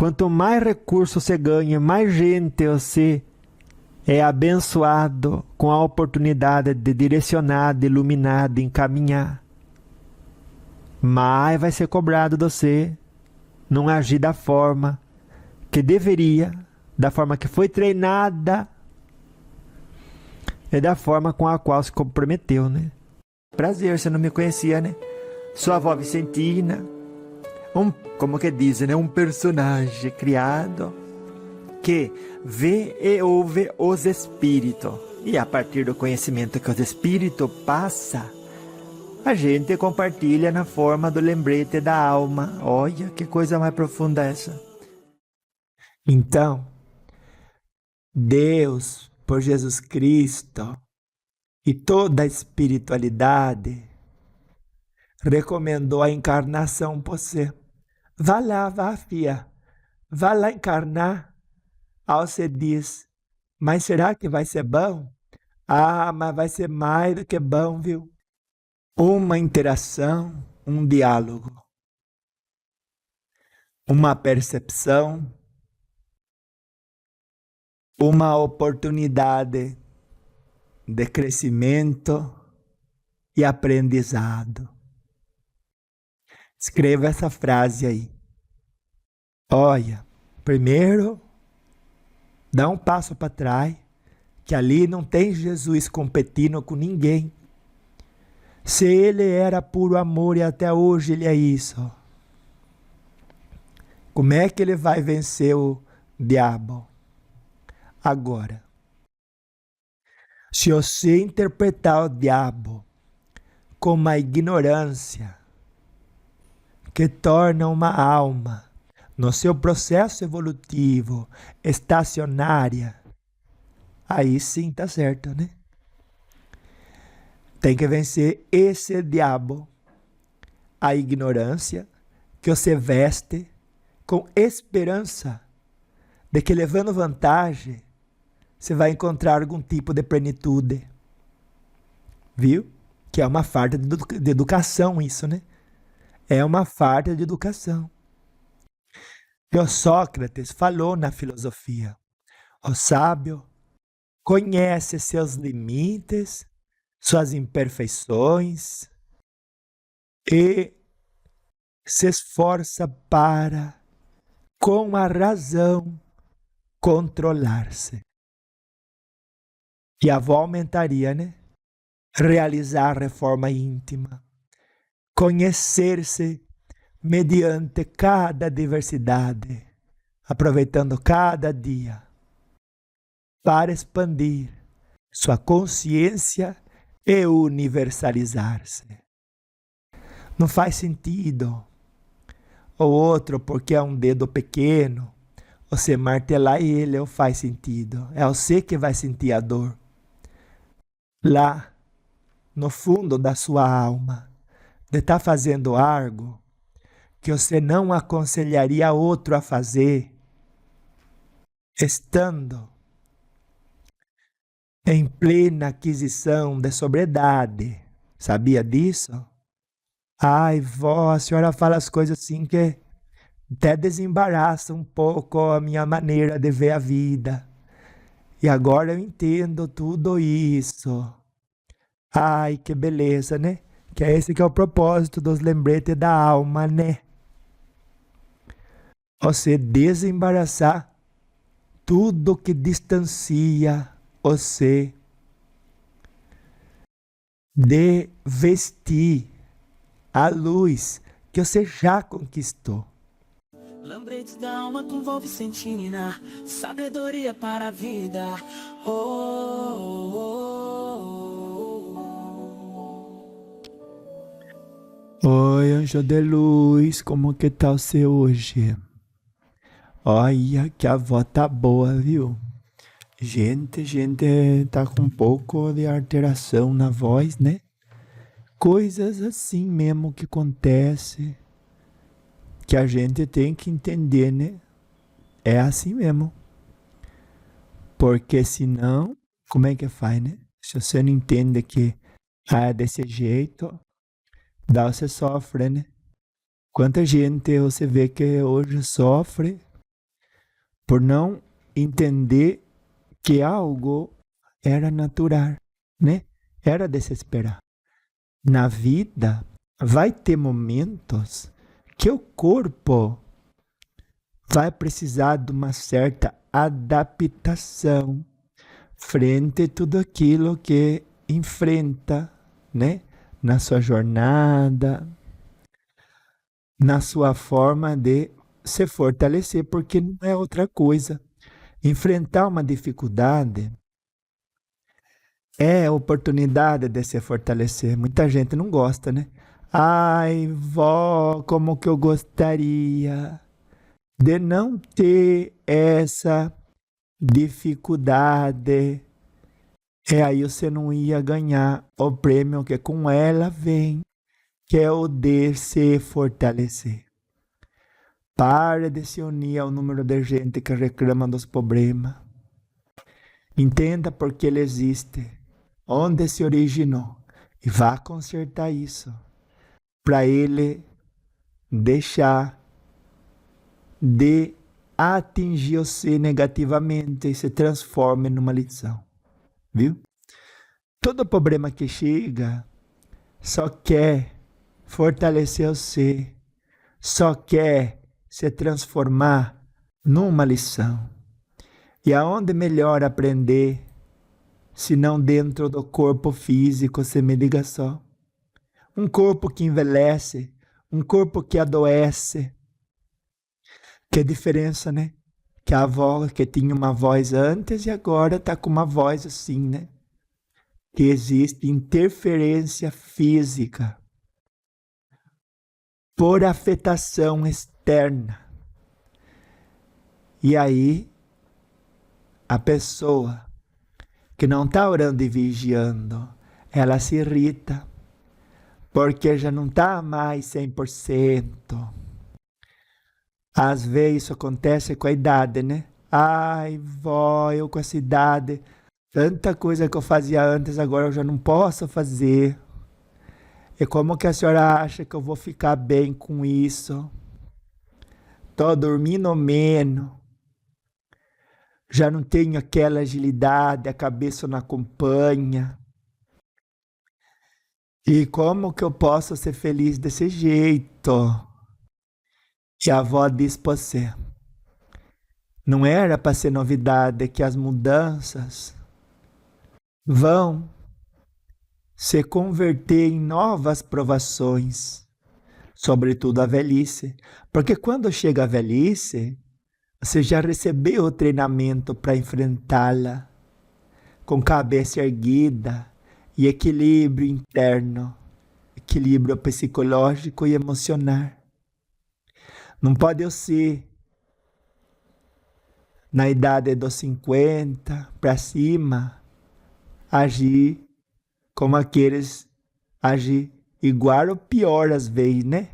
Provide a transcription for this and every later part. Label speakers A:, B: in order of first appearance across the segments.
A: Quanto mais recursos você ganha, mais gente você é abençoado com a oportunidade de direcionar, de iluminar, de encaminhar. Mas vai ser cobrado de você não agir da forma que deveria, da forma que foi treinada e da forma com a qual se comprometeu, né? Prazer, você não me conhecia, né? Sua avó Vicentina, como que dizem, né? Um personagem criado que vê e ouve os espíritos. E a partir do conhecimento que os espíritos passam, a gente compartilha na forma do lembrete da alma. Olha que coisa mais profunda essa. Então, Deus, por Jesus Cristo e toda a espiritualidade, recomendou a encarnação por você. Vá lá, vá, filha. Vá lá encarnar. Aí você diz, mas será que vai ser bom? Ah, mas vai ser mais do que bom, viu? Uma interação, um diálogo, uma percepção, uma oportunidade de crescimento e aprendizado. Escreva essa frase aí. Olha, primeiro, dá um passo para trás, que ali não tem Jesus competindo com ninguém. Se ele era puro amor e até hoje ele é isso, como é que ele vai vencer o diabo? Agora, se você interpretar o diabo como a ignorância que torna uma alma no seu processo evolutivo estacionária, aí sim tá certo, né? Tem que vencer esse diabo, a ignorância que você veste com esperança de que levando vantagem você vai encontrar algum tipo de plenitude. Viu? Que é uma falta de educação isso, né? É uma falta de educação. E o Sócrates falou na filosofia, o sábio conhece seus limites, suas imperfeições e se esforça para, com a razão, controlar-se. E a avó aumentaria, né? Realizar a reforma íntima, conhecer-se mediante cada diversidade, aproveitando cada dia para expandir sua consciência e universalizar-se. Não faz sentido o outro, porque é um dedo pequeno, você martelar ele, não faz sentido. É você que vai sentir a dor. Lá, no fundo da sua alma, de estar fazendo algo que você não aconselharia outro a fazer, estando em plena aquisição de sobriedade. Sabia disso? Ai, vó, a senhora fala as coisas assim que até desembaraça um pouco a minha maneira de ver a vida. E agora eu entendo tudo isso. Ai, que beleza, né? Que é esse que é o propósito dos lembretes da alma, né? Você desembaraçar tudo que distancia você de vestir a luz que você já conquistou.
B: Lembretes da alma com vó Vicentina, sabedoria para a vida. Oh, oh,
A: oh. Oi, anjo de luz, como que tá você hoje? Olha que a avó tá boa, viu? Gente tá com um pouco de alteração na voz, né? Coisas assim mesmo que acontece, que a gente tem que entender, né? É assim mesmo. Porque senão, como é que faz, né? Se você não entende que é desse jeito, daí você sofre, né? Quanta gente você vê que hoje sofre por não entender que algo era natural, né? Era de se esperar. Na vida, vai ter momentos que o corpo vai precisar de uma certa adaptação frente a tudo aquilo que enfrenta, né? Na sua jornada, na sua forma de se fortalecer, porque não é outra coisa. Enfrentar uma dificuldade é a oportunidade de se fortalecer. Muita gente não gosta, né? Ai, vó, como que eu gostaria de não ter essa dificuldade. Aí você não ia ganhar o prêmio que com ela vem, que é o de se fortalecer. Pare de se unir ao número de gente que reclama dos problemas. Entenda por que ele existe, onde se originou, e vá consertar isso, para ele deixar de atingir você negativamente e se transforme numa lição. Viu? Todo problema que chega só quer fortalecer você, só quer se transformar numa lição. E aonde melhor aprender, se não dentro do corpo físico, você me liga só. Um corpo que envelhece, um corpo que adoece. Que diferença, né? Que a avó que tinha uma voz antes e agora está com uma voz assim, né? Que existe interferência física por afetação externa. E aí, a pessoa que não está orando e vigiando, ela se irrita, porque já não está mais 100%. Às vezes isso acontece com a idade, né? Ai, vó, eu com essa idade, tanta coisa que eu fazia antes, agora eu já não posso fazer. E como que a senhora acha que eu vou ficar bem com isso? Tô dormindo menos. Já não tenho aquela agilidade, a cabeça não acompanha. E como que eu posso ser feliz desse jeito? E a avó diz para você, não era para ser novidade que as mudanças vão se converter em novas provações, sobretudo a velhice. Porque quando chega a velhice, você já recebeu o treinamento para enfrentá-la com cabeça erguida e equilíbrio interno, equilíbrio psicológico e emocional. Não pode ser na idade dos 50 para cima agir como aqueles agir igual ou pior às vezes, né?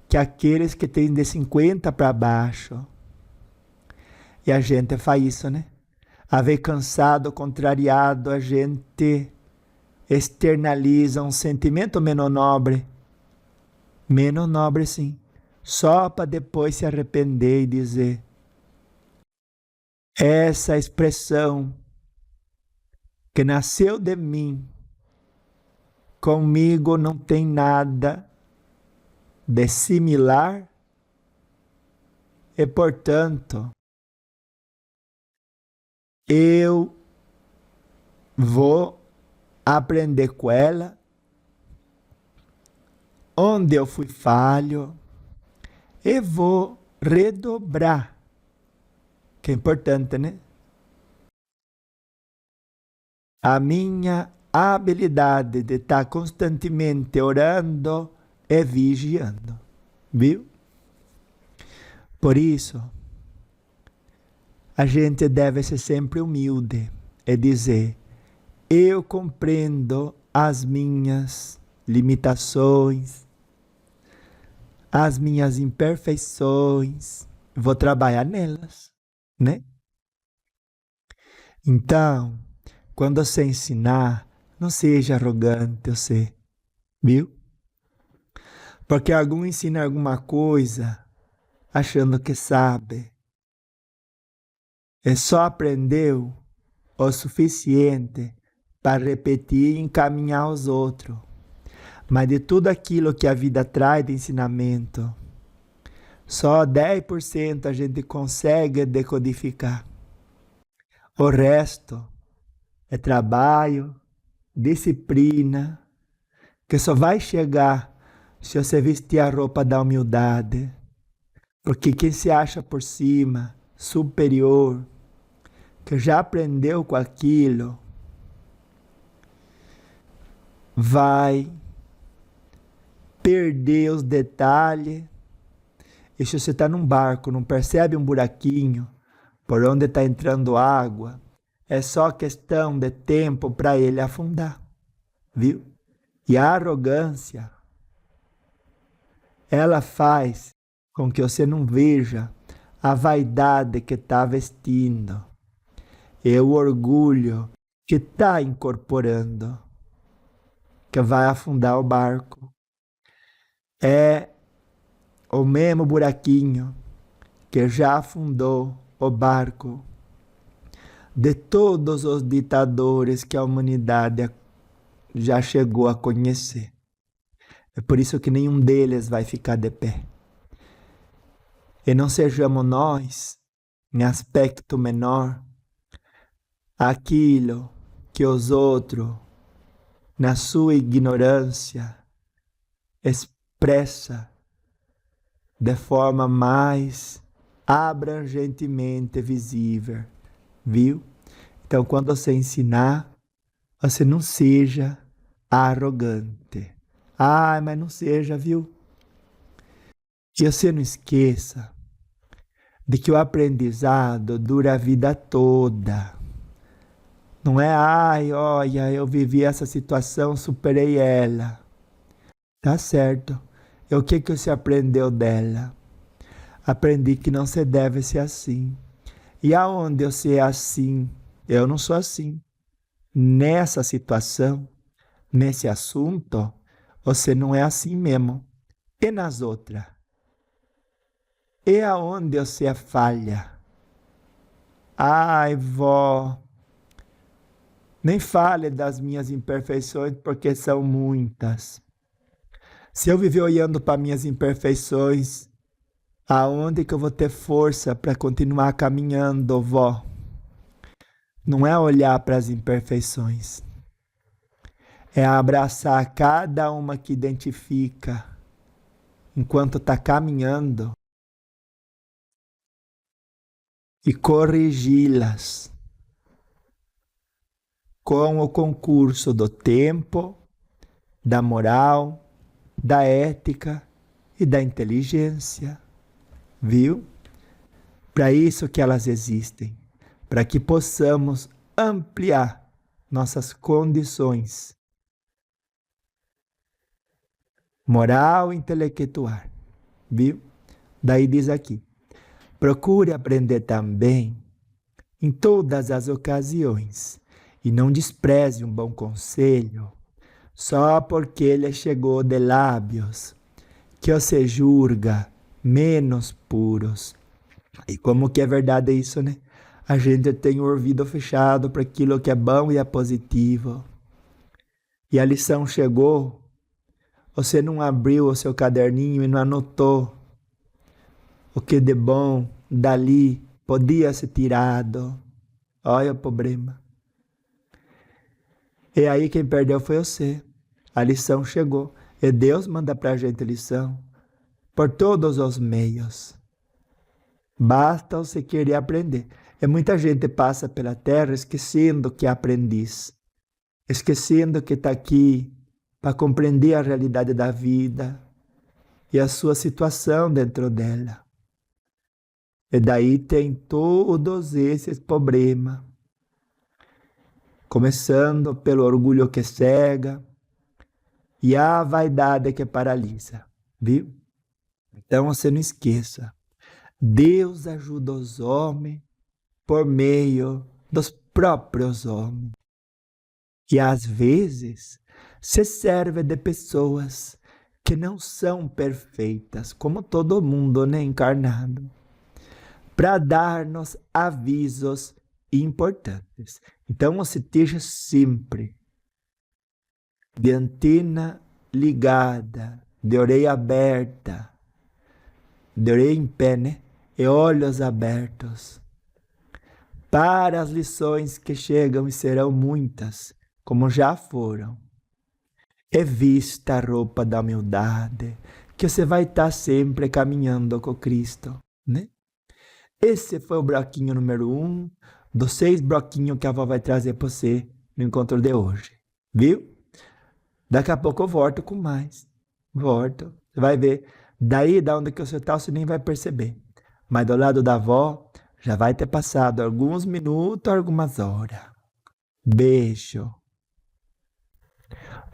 A: Que aqueles que têm de 50 para baixo. E a gente faz isso, né? A ver cansado, contrariado, a gente externaliza um sentimento menos nobre sim, só para depois se arrepender e dizer: essa expressão que nasceu de mim, comigo não tem nada de similar e, portanto, eu vou aprender com ela onde eu fui falho e vou redobrar, que é importante, né? A minha habilidade de estar constantemente orando e vigiando, viu? Por isso, a gente deve ser sempre humilde e dizer: eu compreendo as minhas limitações, as minhas imperfeições, vou trabalhar nelas, né? Então, quando você ensinar, não seja arrogante, você, viu? Porque algum ensina alguma coisa achando que sabe. e só aprendeu o suficiente para repetir e encaminhar os outros. Mas de tudo aquilo que a vida traz de ensinamento, só 10% a gente consegue decodificar. O resto é trabalho, disciplina, que só vai chegar se você vestir a roupa da humildade. Porque quem se acha por cima, superior, que já aprendeu com aquilo, vai perder os detalhes. E se você está num barco, não percebe um buraquinho por onde está entrando água, é só questão de tempo para ele afundar, viu? E a arrogância, ela faz com que você não veja a vaidade que está vestindo e o orgulho que está incorporando, que vai afundar o barco. É o mesmo buraquinho que já afundou o barco de todos os ditadores que a humanidade já chegou a conhecer. É por isso que nenhum deles vai ficar de pé. E não sejamos nós, em aspecto menor, aquilo que os outros, na sua ignorância, expressa de forma mais abrangentemente visível, viu? Então, quando você ensinar, você não seja arrogante. Mas não seja, viu? Que você não esqueça de que o aprendizado dura a vida toda. Não é, olha, eu vivi essa situação, superei ela. Tá certo. E o que você aprendeu dela? Aprendi que não se deve ser assim. E aonde você é assim? Eu não sou assim. Nessa situação, nesse assunto, você não é assim mesmo. E nas outras? E aonde você é falha? Vó, nem fale das minhas imperfeições, porque são muitas. Se eu viver olhando para minhas imperfeições, aonde que eu vou ter força para continuar caminhando, vó? Não é olhar para as imperfeições. É abraçar cada uma que identifica enquanto está caminhando e corrigi-las com o concurso do tempo, da moral, da ética e da inteligência, viu? Para isso que elas existem, para que possamos ampliar nossas condições moral e intelectual, viu? Daí diz aqui, procure aprender também em todas as ocasiões e não despreze um bom conselho só porque ele chegou de lábios que você julga menos puros. E como que é verdade isso, né? A gente tem o ouvido fechado para aquilo que é bom e é positivo. E a lição chegou, você não abriu o seu caderninho e não anotou o que de bom dali podia ser tirado. Olha o problema. E aí quem perdeu foi você. A lição chegou. E Deus manda para a gente lição por todos os meios. Basta você querer aprender. E muita gente passa pela terra esquecendo que é aprendiz. Esquecendo que está aqui para compreender a realidade da vida e a sua situação dentro dela. E daí tem todos esses problemas. Começando pelo orgulho que cega e a vaidade que paralisa, viu? Então você não esqueça, Deus ajuda os homens por meio dos próprios homens. E às vezes se serve de pessoas que não são perfeitas, como todo mundo, né, encarnado. para dar-nos avisos importantes. Então, você esteja sempre de antena ligada, de orelha aberta, de orelha em pé, né? E olhos abertos para as lições que chegam e serão muitas, como já foram. E vista a roupa da humildade, que você vai estar sempre caminhando com Cristo, né? Esse foi o bloquinho número 1 dos 6 bloquinhos que a avó vai trazer para você no encontro de hoje, viu? Daqui a pouco eu volto com mais. Volto. Você vai ver. Daí, da onde que você está, você nem vai perceber. Mas do lado da avó, já vai ter passado alguns minutos, algumas horas. Beijo.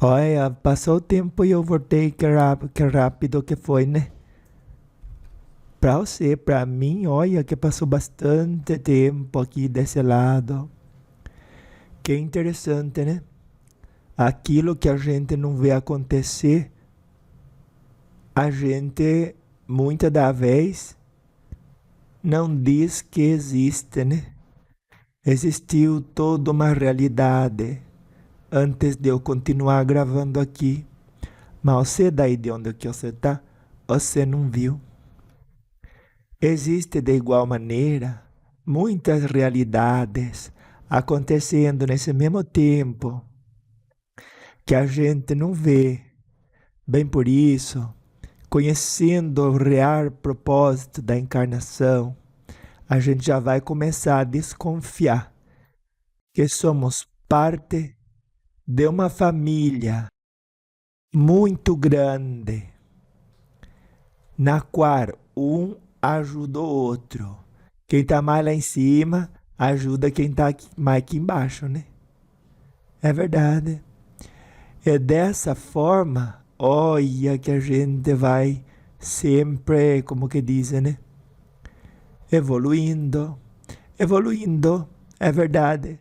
A: Olha, passou o tempo e eu voltei. Que rápido que foi, né? Pra você, pra mim, olha que passou bastante tempo aqui desse lado. Que interessante, né? Aquilo que a gente não vê acontecer, a gente, muitas das vezes, não diz que existe, né? Existiu toda uma realidade antes de eu continuar gravando aqui. Mas você daí de onde que você está, você não viu. Existe de igual maneira muitas realidades acontecendo nesse mesmo tempo que a gente não vê. Bem por isso, conhecendo o real propósito da encarnação, a gente já vai começar a desconfiar que somos parte de uma família muito grande, na qual um ajuda o outro. Quem está mais lá em cima ajuda quem está mais aqui embaixo, né? É verdade. É dessa forma, olha que a gente vai sempre, como que dizem, né? Evoluindo, é verdade.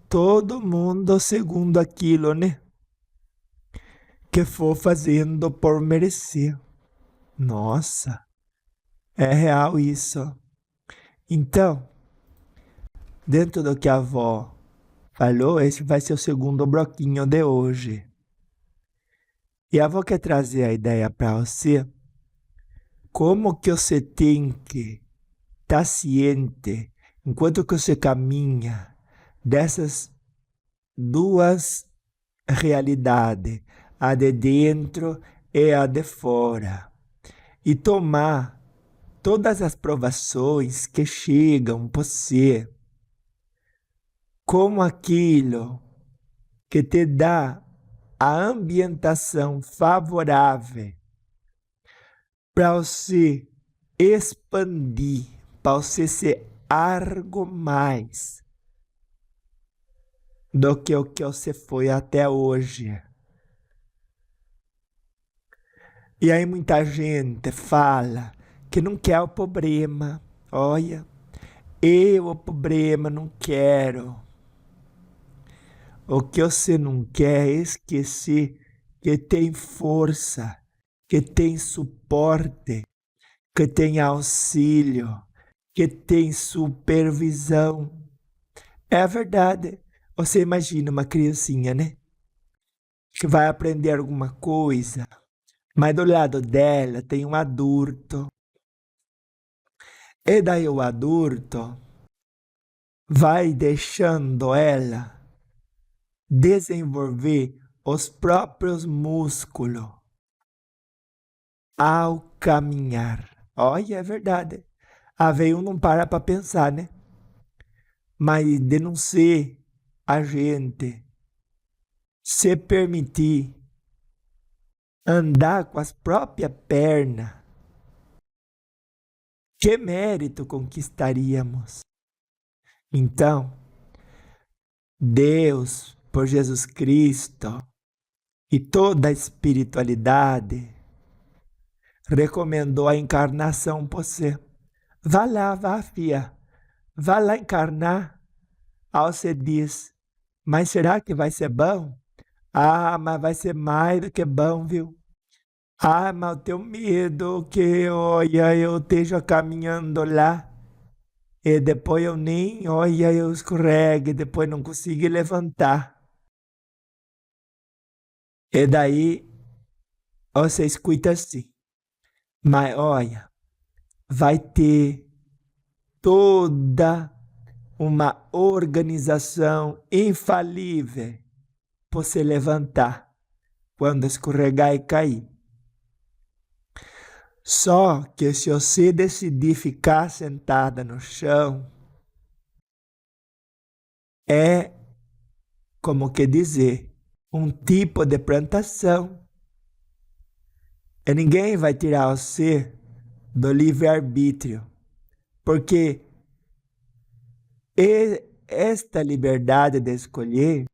A: Todo mundo segundo aquilo, né? Que for fazendo por merecer. Nossa, é real isso. Então, dentro do que a avó falou, esse vai ser o segundo bloquinho de hoje. E a avó quer trazer a ideia para você, como que você tem que estar ciente, enquanto que você caminha, dessas duas realidades, a de dentro e a de fora, e tomar todas as provações que chegam para você como aquilo que te dá a ambientação favorável para você expandir, para você ser algo mais do que o que você foi até hoje. E aí muita gente fala que não quer o problema. Olha, eu o problema não quero. O que você não quer é esquecer que tem força, que tem suporte, que tem auxílio, que tem supervisão. É verdade. Você imagina uma criancinha, né? Que vai aprender alguma coisa, mas do lado dela tem um adulto. E daí o adulto vai deixando ela desenvolver os próprios músculos ao caminhar. Olha, é verdade. A veio não para pensar, né? Mas de não ser a gente se permitir andar com as próprias pernas, que mérito conquistaríamos? Então, Deus, por Jesus Cristo e toda a espiritualidade, recomendou a encarnação para você. Vá lá, vá, filha. Vá lá encarnar. Aí você diz, mas será que vai ser bom? Ah, mas vai ser mais do que bom, viu? Ah, mas eu tenho medo que, olha, eu esteja caminhando lá E depois eu nem, olha, eu escorrego e depois não consigo levantar. E daí você escuta assim. Mas olha, vai ter toda uma organização infalível para você levantar quando escorregar e cair. Só que se você decidir ficar sentada no chão, é, como que dizer, um tipo de plantação. E ninguém vai tirar você do livre-arbítrio, porque esta liberdade de escolher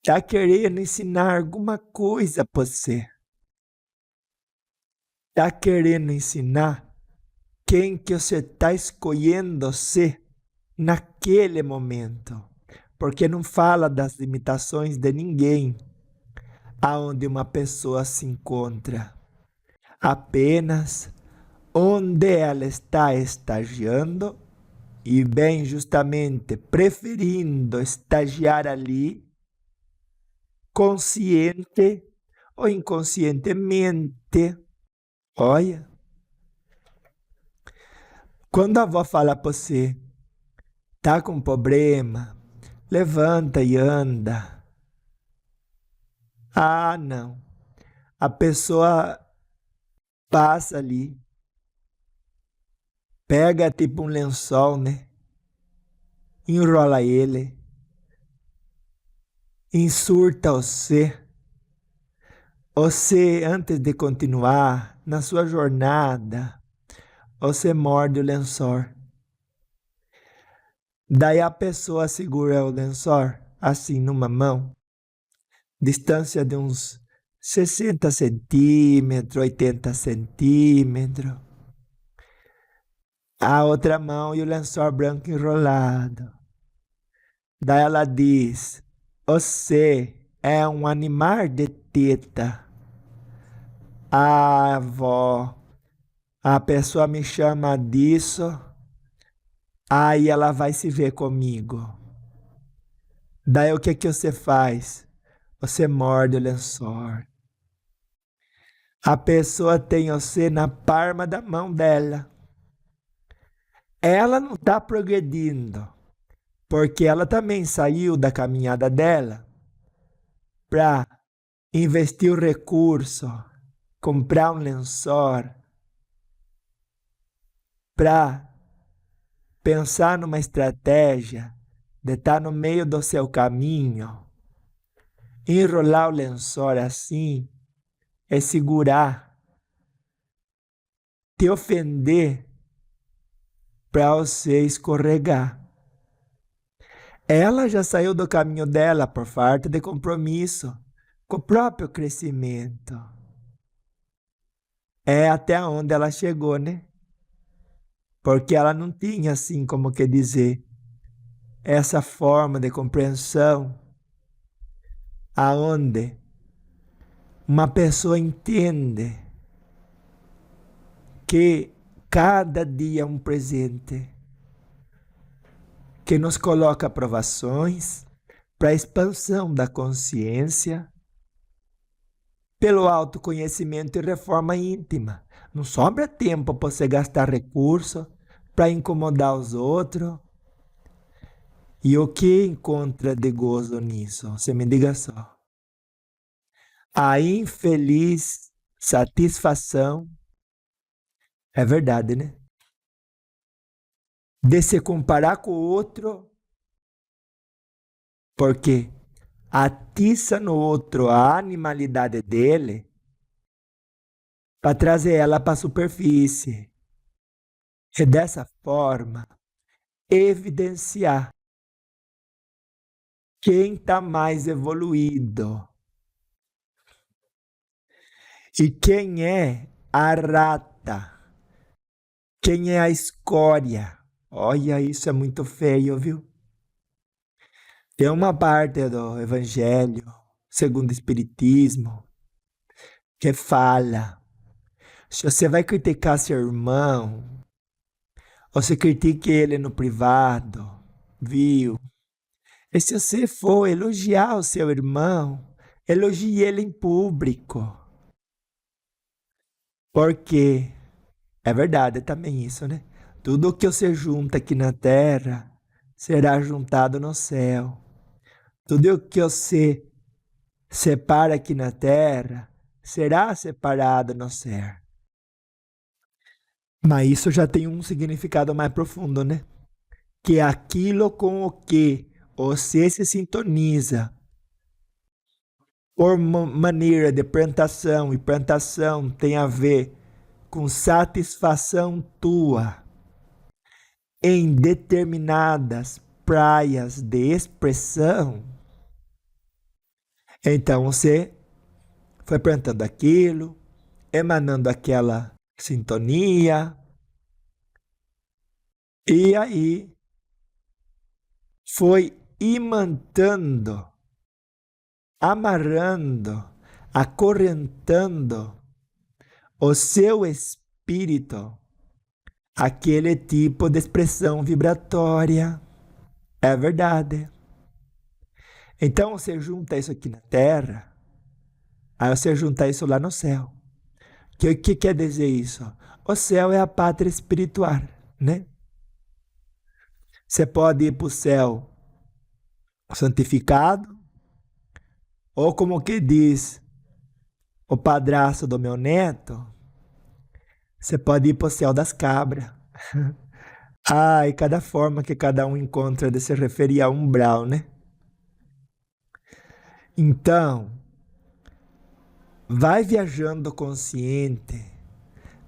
A: está querendo ensinar alguma coisa para você. Está querendo ensinar quem que você está escolhendo ser naquele momento. Porque não fala das limitações de ninguém aonde uma pessoa se encontra. Apenas onde ela está estagiando e bem justamente preferindo estagiar ali, consciente ou inconscientemente. Olha, quando a avó fala para você, tá com problema, levanta e anda. Ah, não. A pessoa passa ali, pega tipo um lençol, né? Enrola ele, insurta você. Você, antes de continuar na sua jornada, você morde o lençol. Daí a pessoa segura o lençol assim numa mão, distância de uns 60 centímetros, 80 centímetros. A outra mão e o lençol branco enrolado. Daí ela diz: você é um animal de teta. Ah, avó, a pessoa me chama disso, aí ela vai se ver comigo. Daí o que que você faz? Você morde o lençol. A pessoa tem você na palma da mão dela. Ela não está progredindo, porque ela também saiu da caminhada dela para investir o recurso, comprar um lençol, para pensar numa estratégia de estar no meio do seu caminho, enrolar o lençol assim, é segurar, te ofender para você escorregar. Ela já saiu do caminho dela por falta de compromisso com o próprio crescimento. É até onde ela chegou, né? Porque ela não tinha, assim, como que dizer, essa forma de compreensão aonde uma pessoa entende que cada dia é um presente que nos coloca provações para a expansão da consciência, pelo autoconhecimento e reforma íntima. Não sobra tempo para você gastar recurso para incomodar os outros. E o que encontra de gozo nisso? Você me diga só. A infeliz satisfação, é verdade, né? De se comparar com o outro, porque atiça no outro a animalidade dele para trazer ela para a superfície. E dessa forma, evidenciar quem está mais evoluído e quem é a rata, quem é a escória. Olha, isso é muito feio, viu? Tem uma parte do Evangelho, segundo o Espiritismo, que fala: se você vai criticar seu irmão, Você critique ele no privado, viu? E se você for elogiar o seu irmão, elogie ele em público. Porque é verdade também isso, né? Tudo que você junta aqui na terra será juntado no céu. Tudo que você separa aqui na terra será separado no céu. Mas isso já tem um significado mais profundo, né? Que é aquilo com o que você se sintoniza por maneira de plantação, e plantação tem a ver com satisfação tua em determinadas praias de expressão. Então você foi plantando aquilo, emanando aquela sintonia, e aí foi imantando, amarrando, acorrentando o seu espírito àquele tipo de expressão vibratória. É verdade. Então você junta isso aqui na terra, aí você junta isso lá no céu. O que quer dizer isso? O céu é a pátria espiritual, né? Você pode ir para o céu santificado, ou como que diz o padrasto do meu neto, você pode ir para o céu das cabras. E cada forma que cada um encontra de se referir a umbral, né? Então, vai viajando consciente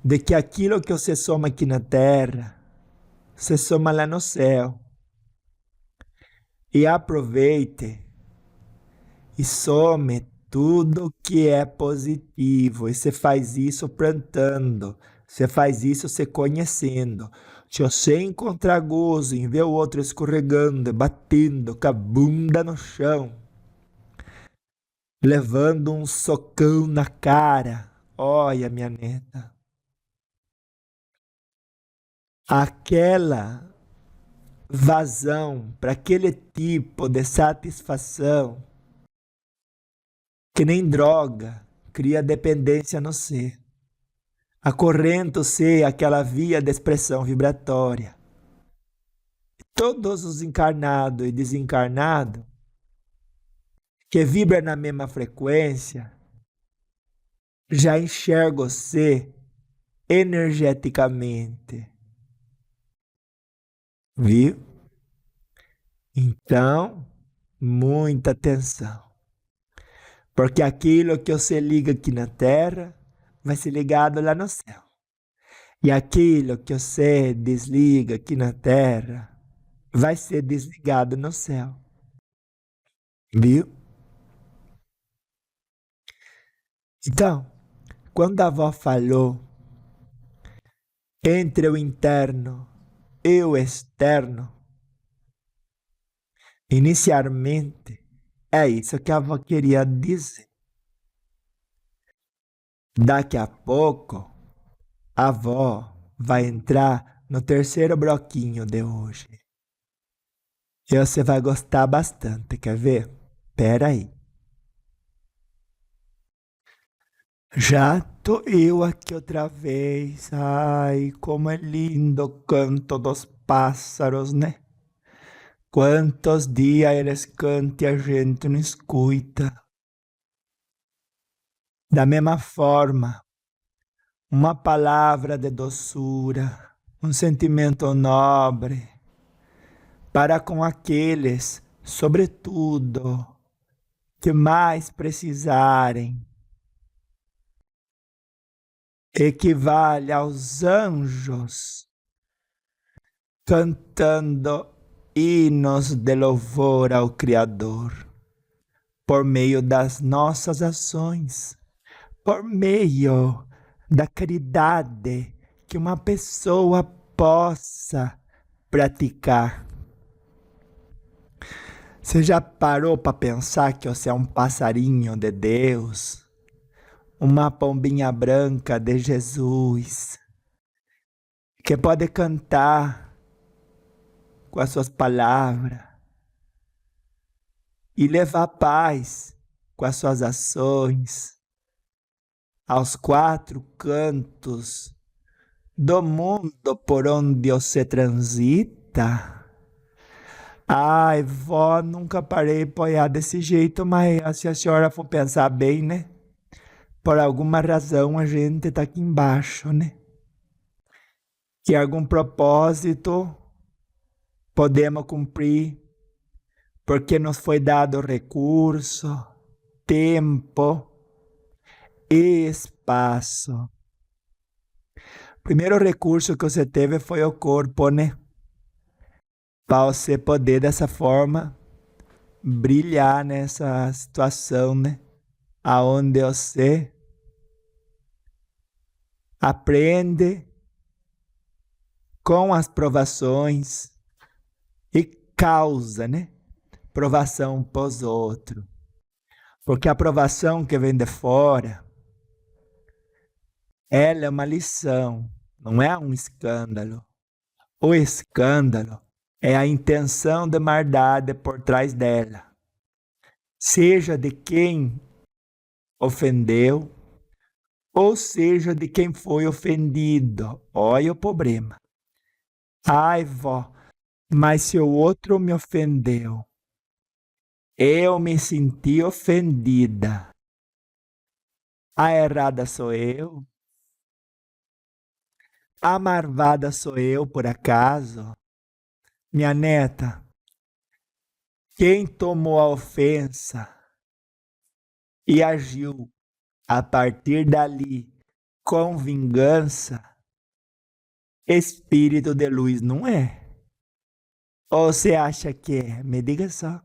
A: de que aquilo que você soma aqui na terra, você soma lá no céu. E aproveite e some tudo que é positivo. E você faz isso plantando. Você faz isso se conhecendo. Se você encontrar gozo em ver o outro escorregando, batendo com a bunda no chão, levando um socão na cara. Olha, minha neta. Aquela vazão para aquele tipo de satisfação que nem droga cria dependência no ser. Acorrenta o ser aquela via de expressão vibratória. Todos os encarnados e desencarnados que vibram na mesma frequência já enxergam o ser energeticamente. Viu? Então, muita atenção. Porque aquilo que você liga aqui na terra vai ser ligado lá no céu. E aquilo que você desliga aqui na terra vai ser desligado no céu. Viu? Então, quando a avó falou entre o interno e o externo, inicialmente, é isso que a avó queria dizer. Daqui a pouco, a avó vai entrar no terceiro bloquinho de hoje. E você vai gostar bastante, quer ver? Pera aí. Já tô eu aqui outra vez. Ai, como é lindo o canto dos pássaros, né? Quantos dias eles cantam e a gente não escuta. Da mesma forma, uma palavra de doçura, um sentimento nobre, para com aqueles, sobretudo, que mais precisarem, equivale aos anjos cantando hinos de louvor ao Criador, por meio das nossas ações, por meio da caridade que uma pessoa possa praticar. Você já parou para pensar que você é um passarinho de Deus? Uma pombinha branca de Jesus, que pode cantar com as suas palavras e levar paz com as suas ações aos 4 cantos do mundo por onde você transita. Ai, vó, nunca parei para olhar desse jeito, mas se a senhora for pensar bem, né? Por alguma razão a gente tá aqui embaixo, né? Que algum propósito podemos cumprir, porque nos foi dado recurso, tempo e espaço. O primeiro recurso que você teve foi o corpo, né? Para você poder dessa forma brilhar nessa situação, né? Aonde você aprende com as provações e causa, né? Provação pós outro. Porque a provação que vem de fora, ela é uma lição, não é um escândalo. O escândalo é a intenção de maldade por trás dela. Seja de quem ofendeu, ou seja de quem foi ofendido. Olha o problema. Ai, vó, mas se o outro me ofendeu, eu me senti ofendida. A errada sou eu? A marvada sou eu, por acaso? Minha neta, quem tomou a ofensa e agiu a partir dali com vingança, espírito de luz não é? Ou você acha que é? Me diga só.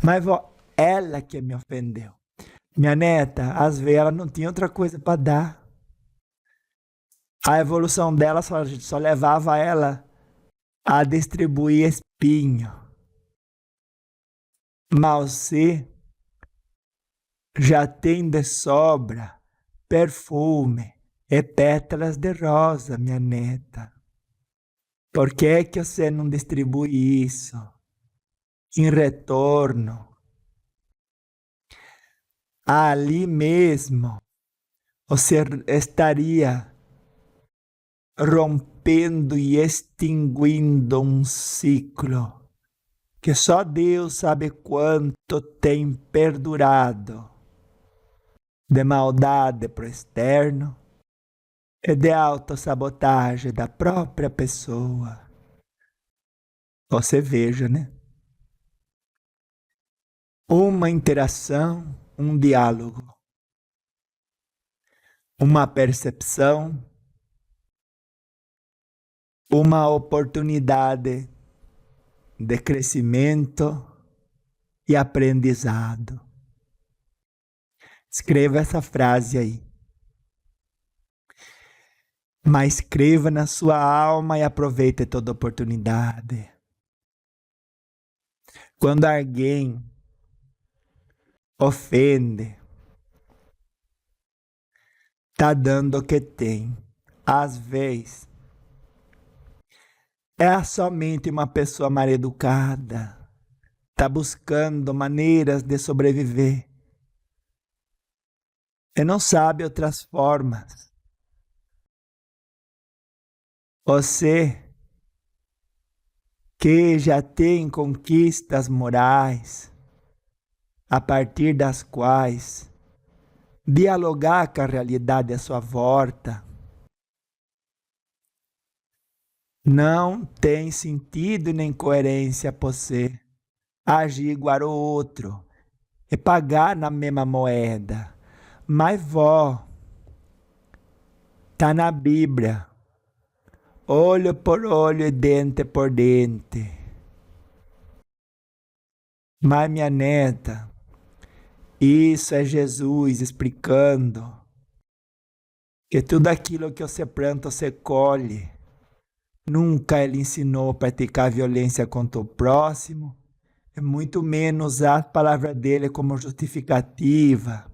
A: Mas vó, ela que me ofendeu. Minha neta, às vezes ela não tinha outra coisa para dar. A evolução dela só levava ela a distribuir espinho. Mas você já tem de sobra perfume e pétalas de rosa, minha neta. Por que é que você não distribui isso? Em retorno, ali mesmo, você estaria rompendo e extinguindo um ciclo que só Deus sabe quanto tem perdurado de maldade pro externo e de autossabotagem da própria pessoa. Você veja, né? Uma interação, um diálogo, uma percepção, uma oportunidade de crescimento e aprendizado. Escreva essa frase aí. Mas escreva na sua alma e aproveite toda oportunidade. Quando alguém ofende, tá dando o que tem. Às vezes, é somente uma pessoa mal educada, tá buscando maneiras de sobreviver e não sabe outras formas. Você que já tem conquistas morais, a partir das quais dialogar com a realidade à sua volta, não tem sentido nem coerência para você agir igual ao outro e pagar na mesma moeda. Mas vó, tá na Bíblia, olho por olho e dente por dente. Mas minha neta, isso é Jesus explicando que tudo aquilo que você planta, você colhe. Nunca ele ensinou a praticar violência contra o próximo, e muito menos usar a palavra dele como justificativa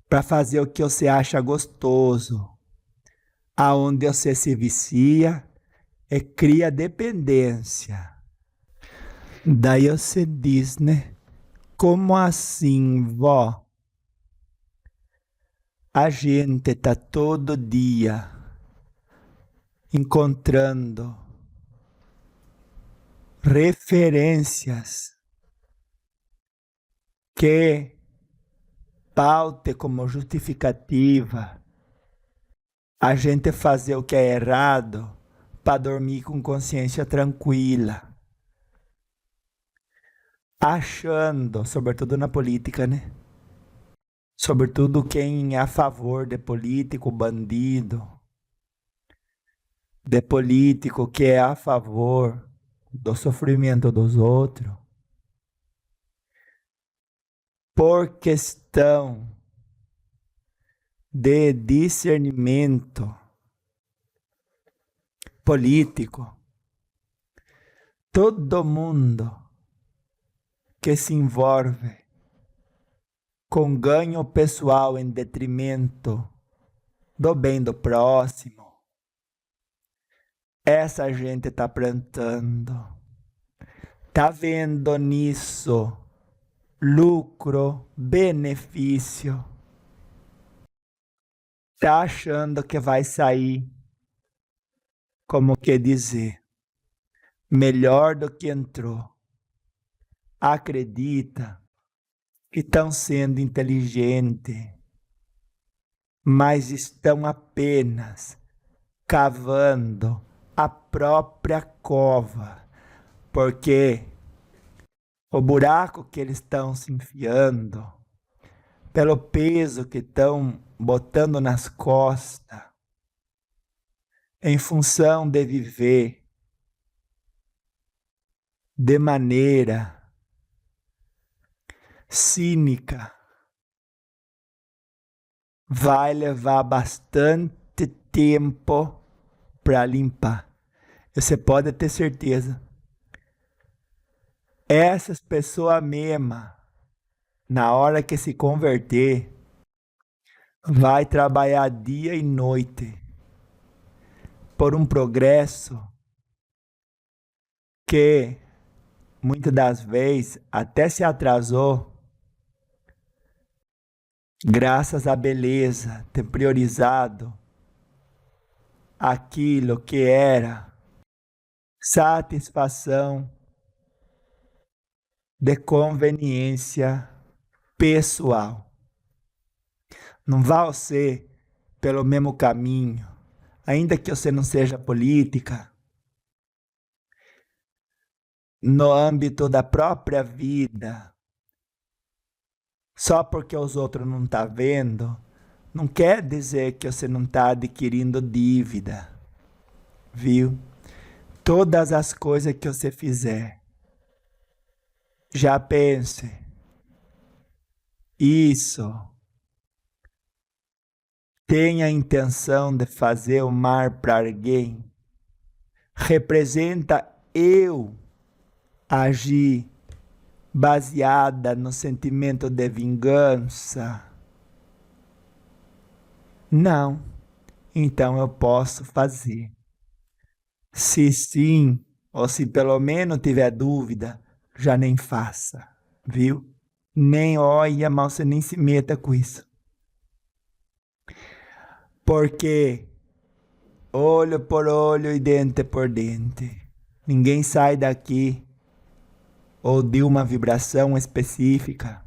A: para fazer o que você acha gostoso. aonde você se vicia e cria dependência. Daí você diz, né? Como assim, vó? A gente tá todo dia encontrando referências que paute como justificativa a gente fazer o que é errado para dormir com consciência tranquila. Achando, sobretudo na política, né? Sobretudo quem é a favor de político bandido, de político que é a favor do sofrimento dos outros, por questão de discernimento político, todo mundo que se envolve com ganho pessoal em detrimento do bem do próximo, essa gente está plantando, está vendo nisso lucro, benefício, está achando que vai sair, como que dizer, melhor do que entrou. Acredita que estão sendo inteligentes, mas estão apenas cavando a própria cova, porque o buraco que eles estão se enfiando, pelo peso que estão botando nas costas, em função de viver de maneira cínica, vai levar bastante tempo para limpar. Você pode ter certeza. Essas pessoas mesmo, na hora que se converter, vai trabalhar dia e noite por um progresso que muitas das vezes até se atrasou, graças à beleza, ter priorizado aquilo que era satisfação de conveniência pessoal. Não vá você pelo mesmo caminho, ainda que você não seja política, no âmbito da própria vida. Só porque os outros não estão vendo, não quer dizer que você não está adquirindo dívida, viu? Todas as coisas que você fizer, já pense, isso tem a intenção de fazer o mal para alguém, representa eu agir baseada no sentimento de vingança? Não. Então eu posso fazer. Se sim, ou se pelo menos tiver dúvida, já nem faça, viu? Nem olha, mal você nem se meta com isso. Porque olho por olho e dente por dente. Ninguém sai daqui ou de uma vibração específica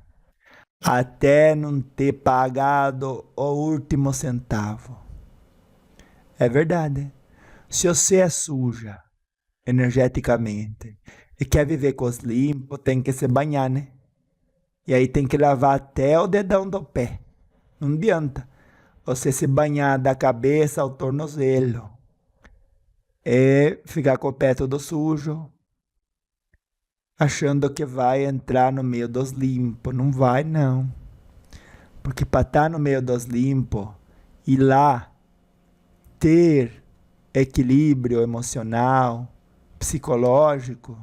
A: até não ter pagado o último centavo. É verdade. Se você é suja energeticamente e quer viver com os limpos, tem que se banhar, né? E aí tem que lavar até o dedão do pé. Não adianta você se banhar da cabeça ao tornozelo e ficar com o pé todo sujo, achando que vai entrar no meio dos limpos. Não vai, não. Porque para estar no meio dos limpos e lá ter equilíbrio emocional, psicológico,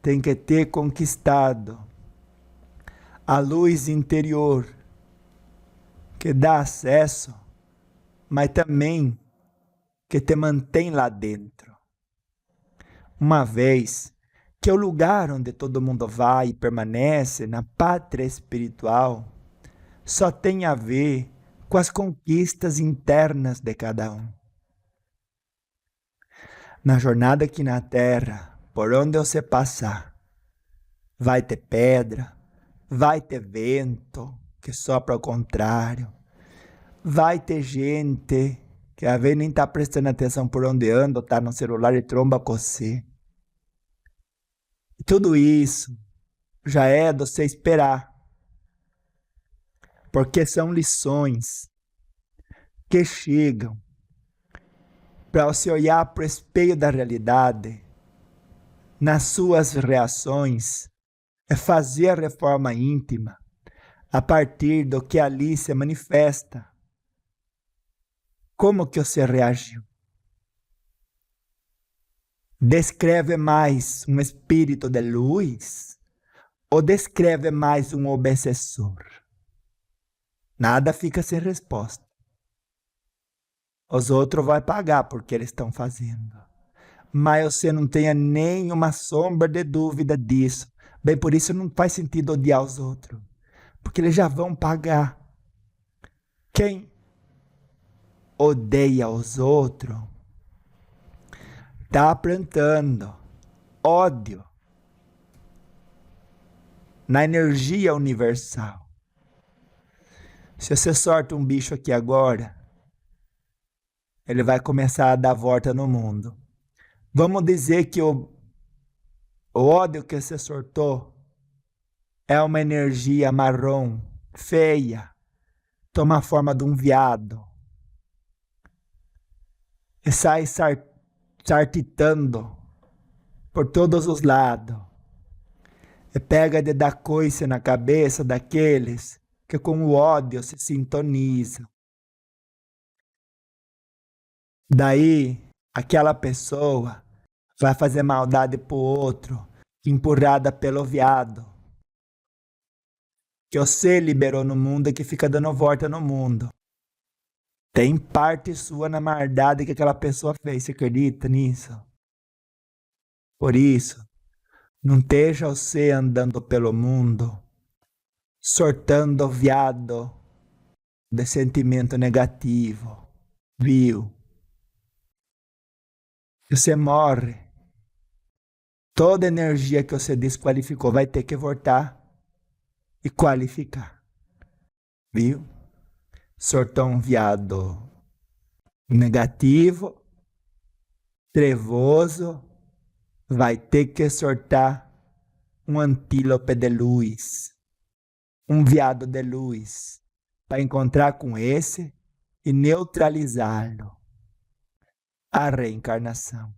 A: tem que ter conquistado a luz interior que dá acesso, mas também que te mantém lá dentro. Uma vez que o lugar onde todo mundo vai e permanece, na pátria espiritual, só tem a ver com as conquistas internas de cada um. Na jornada aqui na Terra, por onde você passar, vai ter pedra, vai ter vento que sopra ao contrário, vai ter gente que às vezes nem está prestando atenção por onde anda, ou está no celular e tromba com você. E tudo isso já é de você esperar, porque são lições que chegam para você olhar para o espelho da realidade, nas suas reações, é fazer a reforma íntima a partir do que ali se manifesta. Como que você reagiu? Descreve mais um espírito de luz ou descreve mais um obsessor? Nada fica sem resposta. Os outros vão pagar porque eles estão fazendo. Mas você não tenha nenhuma sombra de dúvida disso. Bem, por isso não faz sentido odiar os outros, porque eles já vão pagar. Quem odeia os outros está plantando ódio na energia universal. Se você sorta um bicho aqui agora, ele vai começar a dar volta no mundo. Vamos dizer que o ódio que você sortou é uma energia marrom, feia, toma a forma de um veado e sai sartitando por todos os lados e pega de dar coice na cabeça daqueles que com o ódio se sintonizam. Daí, aquela pessoa vai fazer maldade pro outro, empurrada pelo veado que você liberou no mundo e que fica dando volta no mundo. Tem parte sua na maldade que aquela pessoa fez, você acredita nisso? Por isso, não esteja você andando pelo mundo, sortando veado de sentimento negativo, viu? Você morre, toda energia que você desqualificou vai ter que voltar e qualificar, viu? Sortou um veado negativo, trevoso, vai ter que sortar um antílope de luz, um veado de luz, para encontrar com esse e neutralizá-lo. A reencarnação.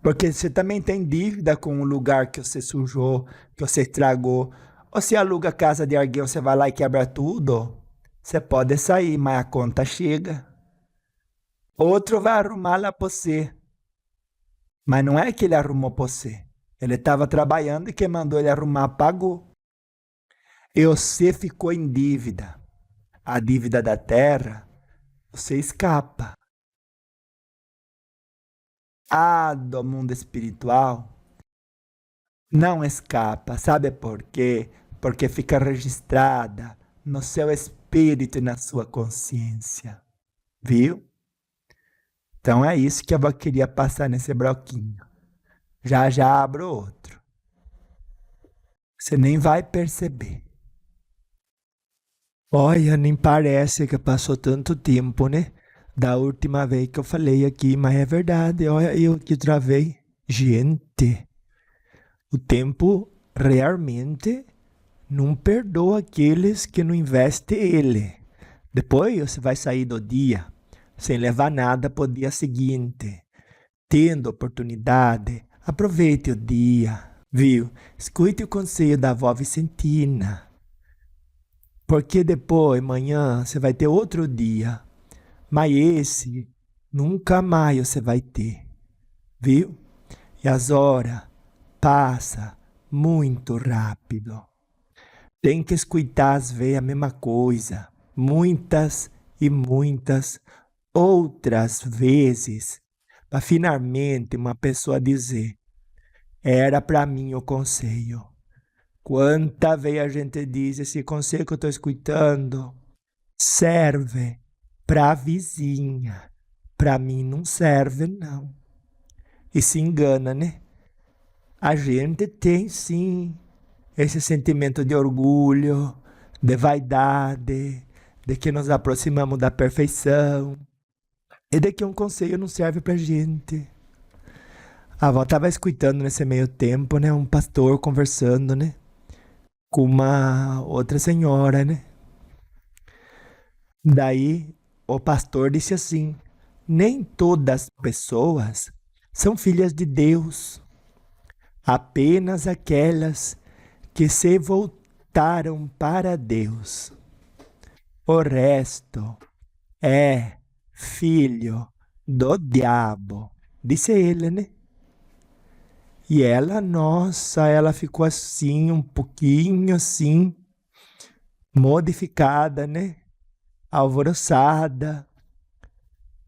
A: Porque você também tem dívida com o lugar que você sujou, que você estragou. Ou se aluga a casa de alguém, você vai lá e quebra tudo, você pode sair, mas a conta chega. Outro vai arrumar lá para você. Mas não é que ele arrumou para você. Ele estava trabalhando e quem mandou ele arrumar pagou. E você ficou em dívida. A dívida da terra, você escapa. A do mundo espiritual não escapa. Sabe por quê? Porque fica registrada no seu espírito e na sua consciência. Viu? Então é isso que eu queria passar nesse bloquinho. Já já abro outro. Você nem vai perceber. Olha, nem parece que passou tanto tempo, né? Da última vez que eu falei aqui, mas é verdade. Olha, eu que travei. Gente, o tempo realmente não perdoa aqueles que não investem ele. Depois você vai sair do dia sem levar nada para o dia seguinte. Tendo oportunidade, aproveite o dia, viu? Escute o conselho da avó Vicentina. Porque depois, amanhã, você vai ter outro dia. Mas esse, nunca mais você vai ter, viu? E as horas passam muito rápido. Tem que escutar às vezes a mesma coisa, muitas e muitas outras vezes para finalmente uma pessoa dizer: era para mim o conselho. Quanta vez a gente diz: esse conselho que eu estou escutando serve para a vizinha, para mim não serve não. E se engana, né? A gente tem sim esse sentimento de orgulho, de vaidade, de que nos aproximamos da perfeição e de que um conselho não serve pra gente. A avó estava escutando nesse meio tempo, né, um pastor conversando, né, com uma outra senhora, né. Daí o pastor disse assim: nem todas as pessoas são filhas de Deus, apenas aquelas que se voltaram para Deus. O resto é filho do diabo, disse ele, né? E ela, nossa, ela ficou assim, um pouquinho assim, modificada, né? Alvoroçada,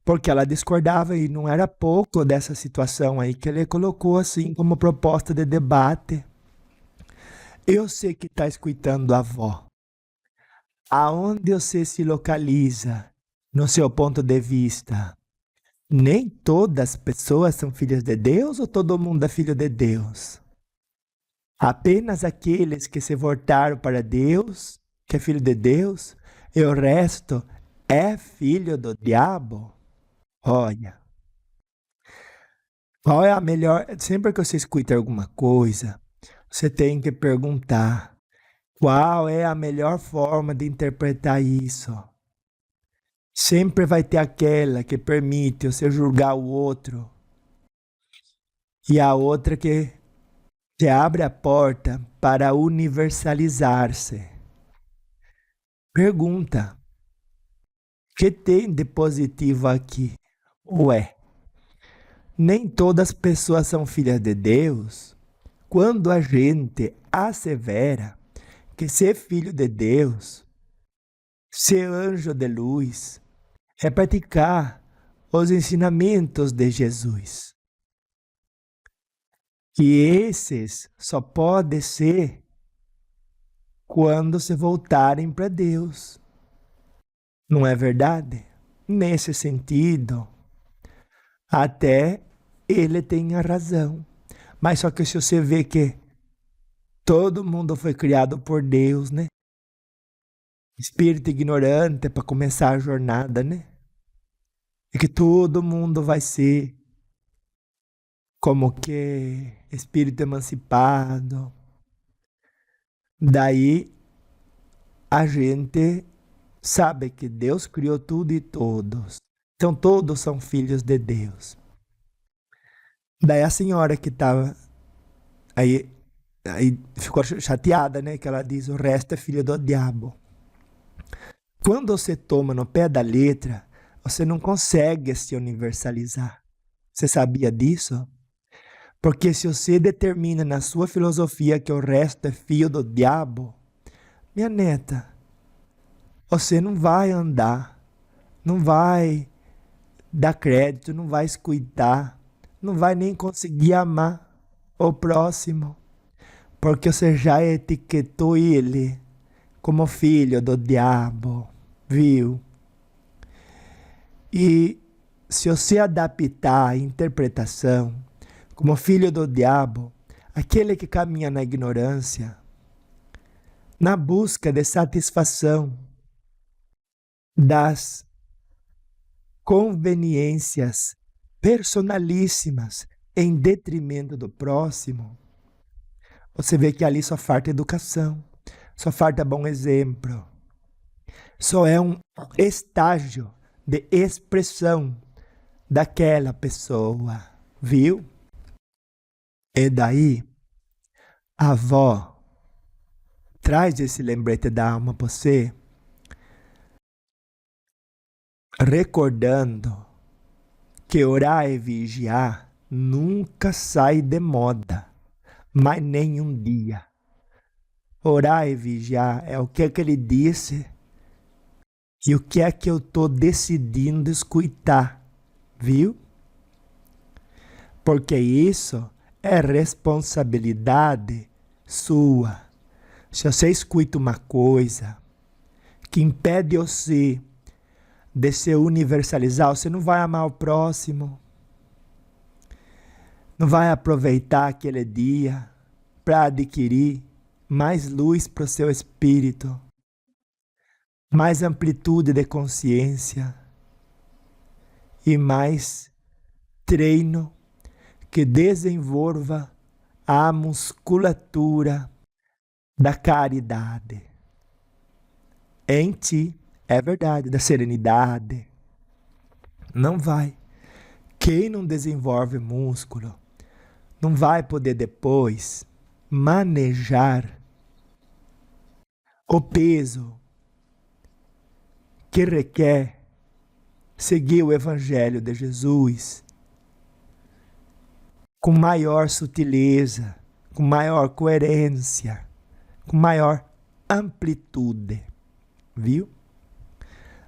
A: porque ela discordava e não era pouco dessa situação aí que ele colocou assim como proposta de debate. Eu sei que está escutando a avó. Aonde você se localiza no seu ponto de vista? Nem todas as pessoas são filhas de Deus ou todo mundo é filho de Deus? Apenas aqueles que se voltaram para Deus, que é filho de Deus, e o resto é filho do diabo? Olha, qual é a melhor... Sempre que você escuta alguma coisa, você tem que perguntar: qual é a melhor forma de interpretar isso? Sempre vai ter aquela que permite você julgar o outro e a outra que te abre a porta para universalizar-se. Pergunta: o que tem de positivo aqui? Ué, nem todas as pessoas são filhas de Deus? Quando a gente assevera que ser filho de Deus, ser anjo de luz, é praticar os ensinamentos de Jesus. E esses só podem ser quando se voltarem para Deus. Não é verdade? Nesse sentido, até ele tem a razão. Mas só que se você vê que todo mundo foi criado por Deus, né? Espírito ignorante para começar a jornada, né? E que todo mundo vai ser como que espírito emancipado. Daí a gente sabe que Deus criou tudo e todos. Então todos são filhos de Deus. Daí a senhora que estava aí ficou chateada, né? Que ela diz: o resto é filho do diabo. Quando você toma no pé da letra, você não consegue se universalizar. Você sabia disso? Porque se você determina na sua filosofia que o resto é filho do diabo, minha neta, você não vai andar, não vai dar crédito, não vai escutar, não vai nem conseguir amar o próximo, porque você já etiquetou ele como filho do diabo, viu? E se você adaptar a interpretação como filho do diabo, aquele que caminha na ignorância, na busca de satisfação das conveniências personalíssimas em detrimento do próximo, você vê que ali só falta educação, só falta bom exemplo, só é um estágio de expressão daquela pessoa, viu? E daí, a avó traz esse lembrete da alma para você, recordando que orar e vigiar nunca sai de moda, mas nem um dia. Orar e vigiar é o que ele disse E o que é que eu estou decidindo escutar, viu? Porque isso é responsabilidade sua. Se você escuta uma coisa que impede você de se universalizar, você não vai amar o próximo, não vai aproveitar aquele dia para adquirir mais luz para o seu espírito, mais amplitude de consciência e mais treino que desenvolva a musculatura da caridade em ti. É verdade, da serenidade. Não vai. Quem não desenvolve músculo não vai poder depois manejar o peso que requer seguir o Evangelho de Jesus com maior sutileza, com maior coerência, com maior amplitude. Viu?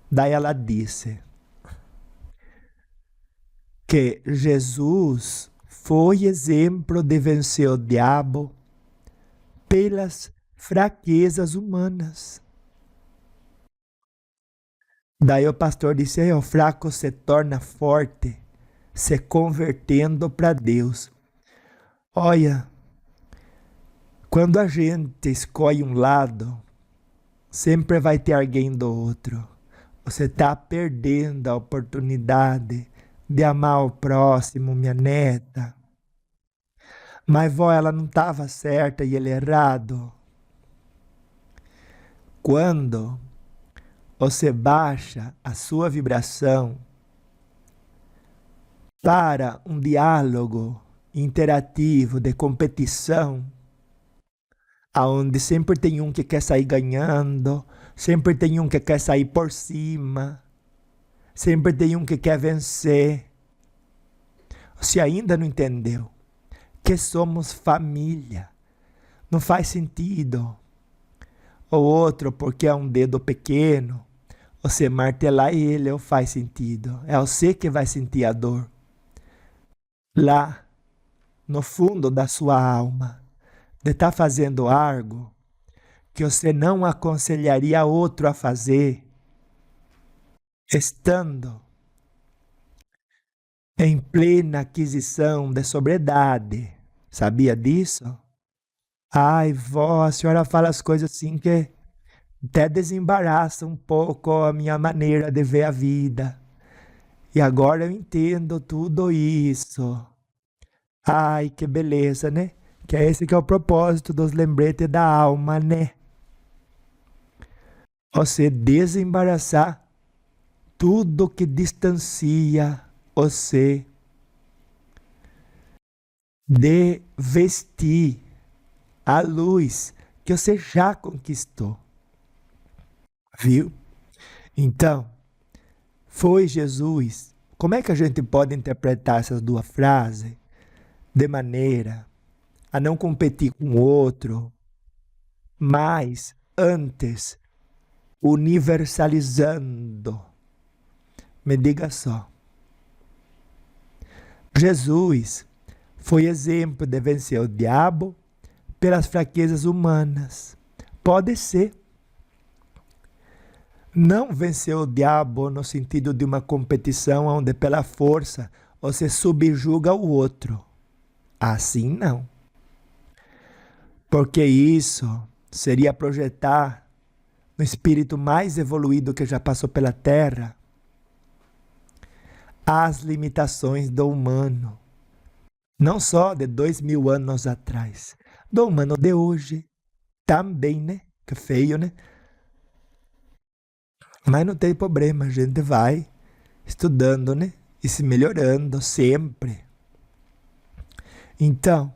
A: Daí ela disse que Jesus foi exemplo de vencer o diabo pelas fraquezas humanas. Daí o pastor disse, o fraco se torna forte, se convertendo para Deus. Olha, quando a gente escolhe um lado, sempre vai ter alguém do outro. Você está perdendo a oportunidade de amar o próximo, minha neta. Mas, vó, ela não estava certa e ele errado. Quando você baixa a sua vibração para um diálogo interativo de competição, aonde sempre tem um que quer sair ganhando, sempre tem um que quer sair por cima, sempre tem um que quer vencer. Você ainda não entendeu que somos família. Não faz sentido. O outro, porque é um dedo pequeno, você martelar ele, ou faz sentido. É você que vai sentir a dor. Lá, no fundo da sua alma, de estar fazendo algo que você não aconselharia outro a fazer, estando em plena aquisição de sobriedade. Sabia disso? Ai, vó, a senhora fala as coisas assim que até desembaraça um pouco a minha maneira de ver a vida. E agora eu entendo tudo isso. Ai, que beleza, né? Que é esse que é o propósito dos lembretes da alma, né? Você desembaraçar tudo que distancia você de vestir a luz que você já conquistou. Viu? Então, foi Jesus. Como é que a gente pode interpretar essas duas frases de maneira a não competir com o outro, mas antes universalizando? Me diga só. Jesus foi exemplo de vencer o diabo pelas fraquezas humanas. Pode ser. Não vencer o diabo no sentido de uma competição onde pela força você subjuga o outro. Assim não. Porque isso seria projetar no espírito mais evoluído que já passou pela Terra as limitações do humano. Não só de 2000 anos atrás, do humano de hoje também, né? Que feio, né? Mas não tem problema, a gente vai estudando, né? E se melhorando sempre. Então,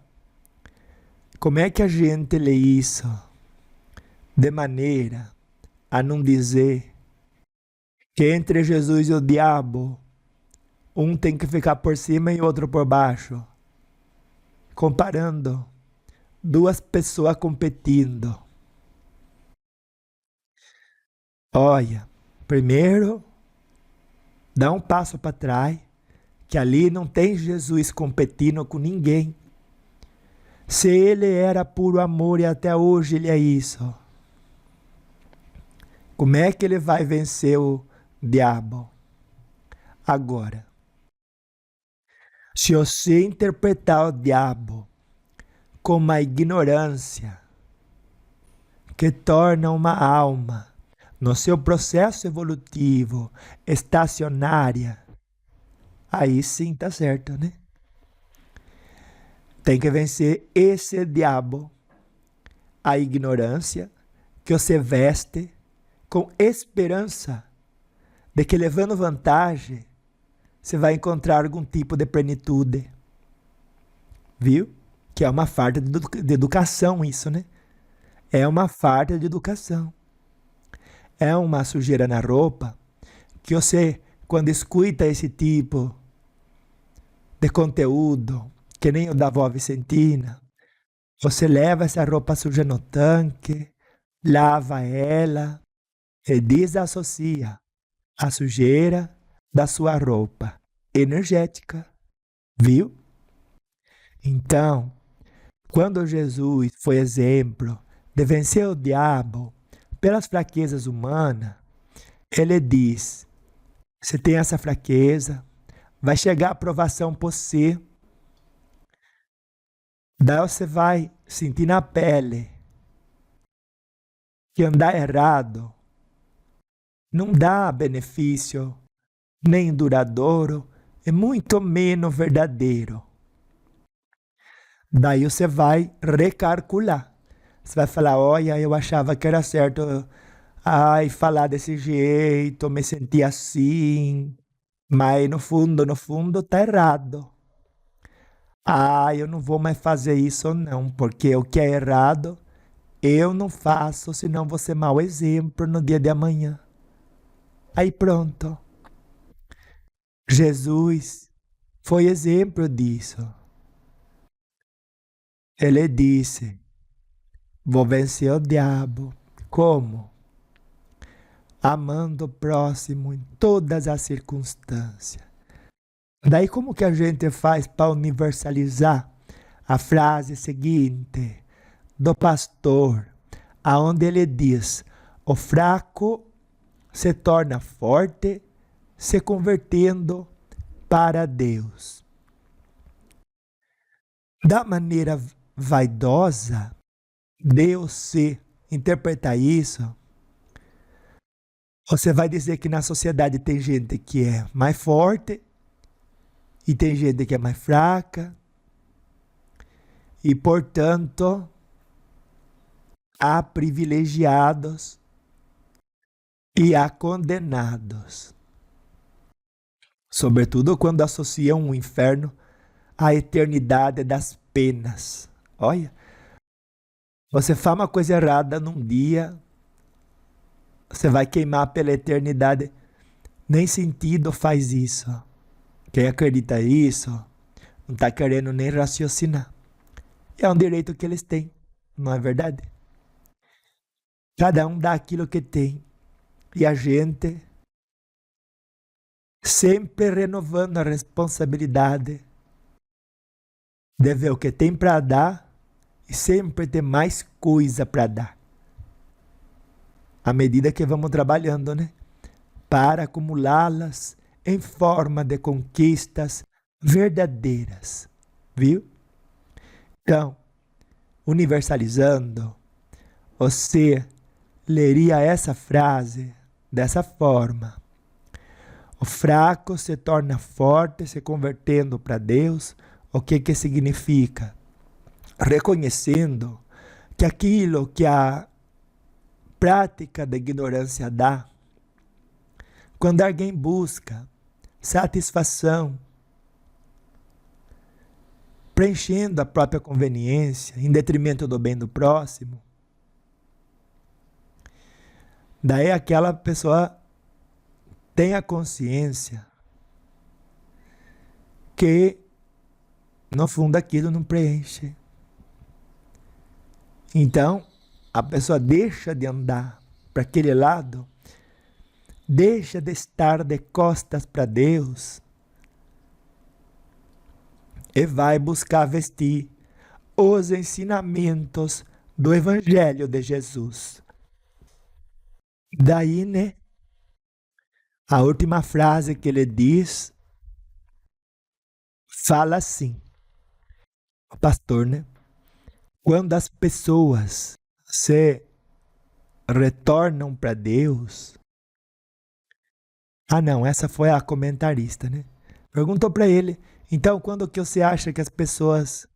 A: como é que a gente lê isso? De maneira a não dizer que entre Jesus e o diabo, um tem que ficar por cima e o outro por baixo. Comparando duas pessoas competindo. Olha, Primeiro, dá um passo para trás, que ali não tem Jesus competindo com ninguém. Se ele era puro amor e até hoje ele é isso, como é que ele vai vencer o diabo? Agora, se você interpretar o diabo como a ignorância que torna uma alma no seu processo evolutivo estacionária, aí sim tá certo, né? Tem que vencer esse diabo, a ignorância, que você veste com esperança de que, levando vantagem, você vai encontrar algum tipo de plenitude. Viu? Que é uma falta de educação isso, né? É uma falta de educação. É uma sujeira na roupa que você, quando escuta esse tipo de conteúdo, que nem o da vó Vicentina, você leva essa roupa suja no tanque, lava ela e desassocia a sujeira da sua roupa energética, viu? Então, quando Jesus foi exemplo de vencer o diabo pelas fraquezas humanas, ele diz: você tem essa fraqueza, vai chegar a aprovação por você, daí você vai sentir na pele que andar errado não dá benefício nem duradouro e muito menos verdadeiro. Daí você vai recalcular. Você vai falar: olha, eu achava que era certo falar desse jeito, me sentir assim, mas no fundo tá errado. Eu não vou mais fazer isso não, porque o que é errado eu não faço, senão vou ser mau exemplo no dia de amanhã. Aí pronto. Jesus foi exemplo disso. Ele disse: vou vencer o diabo. Como? Amando o próximo em todas as circunstâncias. Daí como que a gente faz para universalizar a frase seguinte do pastor, aonde ele diz: o fraco se torna forte, se convertendo para Deus. Da maneira vaidosa, Deus se interpretar isso, você vai dizer que na sociedade tem gente que é mais forte e tem gente que é mais fraca, e portanto há privilegiados e há condenados. Sobretudo quando associam o inferno à eternidade das penas. Olha, você faz uma coisa errada num dia, você vai queimar pela eternidade. Nem sentido faz isso. Quem acredita nisso não está querendo nem raciocinar. É um direito que eles têm, não é verdade? Cada um dá aquilo que tem. E a gente sempre renovando a responsabilidade de ver o que tem para dar e sempre ter mais coisa para dar. À medida que vamos trabalhando, né? Para acumulá-las em forma de conquistas verdadeiras. Viu? Então, universalizando, você leria essa frase dessa forma: o fraco se torna forte se convertendo para Deus. O que significa? Reconhecendo que aquilo que a prática da ignorância dá, quando alguém busca satisfação, preenchendo a própria conveniência em detrimento do bem do próximo, daí aquela pessoa tem a consciência que no fundo aquilo não preenche. Então a pessoa deixa de andar para aquele lado deixa de estar de costas para Deus e vai buscar vestir os ensinamentos do Evangelho de Jesus. Daí, né, a última frase que ele diz fala assim, o pastor, né? Quando as pessoas se retornam para Deus... Ah, não, essa foi a comentarista, né? Perguntou para ele, então quando que você acha que as pessoas